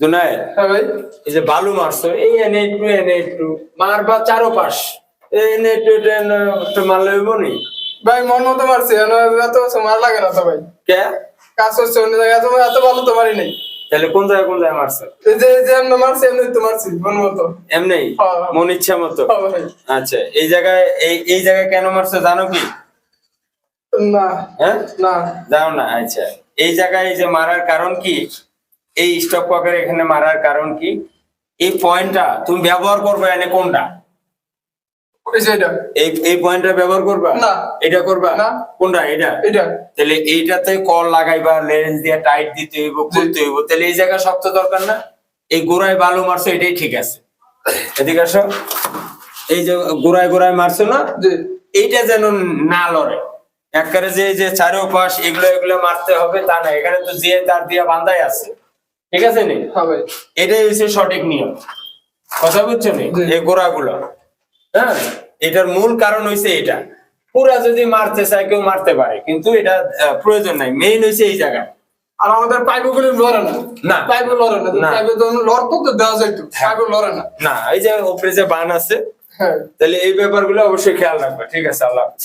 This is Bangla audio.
জুনায়েদ, হ্যাঁ ভাই। এই যে বালু মারছো, এই এনে একটু মারবা চারোপাশ, এনে একটু মারলে হইব নি? ভাই মন মতো মারছি, এত মার লাগে না তো ভাই। কে কাজ হচ্ছে অন্য জায়গায়, এত ভালো তো মারি নাই। তাহলে কোন জায়গায় মারছো? এই যে এমনি মারছি, এমনি তো মারছি মন মতো। এমনি হ্যাঁ। মন ইচ্ছা মতো? হ্যাঁ ভাই। আচ্ছা, এই জায়গায় কেন মারছো জানো কি? না। হ্যাঁ, না। জানো না? আচ্ছা, এই জায়গায় এই যে মারার কারণ কি, এই স্টপ ওয়াকের এখানে মারার কারণ কি, এই পয়েন্টটা তুমি ব্যবহার করবে এনে কোনটা? ওই যে এটা। এই পয়েন্টটা ব্যবহার করবা না। এটা করবা না। কোনটা? এটা। এটা। তাহলে এইটাতে কল লাগাইবা, লেন্স দিয়ে টাইট দিতে হইব, খুলতে হইব, তাহলে এই জায়গা শক্ত দরকার না? এই গোড়ায় বালু মারছো, এটাই ঠিক আছে। এদিকে আসো, এই যে গোড়ায় মারছো না, জি। এইটা যেন না লড়ে একবারে, যে যে চারোপাশ এগুলো মারতে হবে তা না, এখানে তো যে তার দিয়া বান্ধাই আছে, ঠিক আছে নি? হ্যাঁ ভাই। এটাই হচ্ছে সঠিক নিয়ম, কথা বুঝছো নি? জি। এই গোড়াগুলো, হ্যাঁ, এটার মূল কারণ হইছে এটা। পুরা যদি মারতে চায় কেউ মারতে পারে, কিন্তু এটা প্রয়োজন নাই, মেইন হইছে এই জায়গায়। আর আমাদের পাইপগুলো লড়ে না। না। পাইপ লড়ে না, না। পাইপে তো লড়তো তো দেওয়া যাইতো, পাইপ লড়ে না। না, এই যে উপরে যে বান আছে, হ্যাঁ। তাহলে এই ব্যাপারগুলো অবশ্যই খেয়াল রাখবে, ঠিক আছে? আল্লাহ হাফেজ।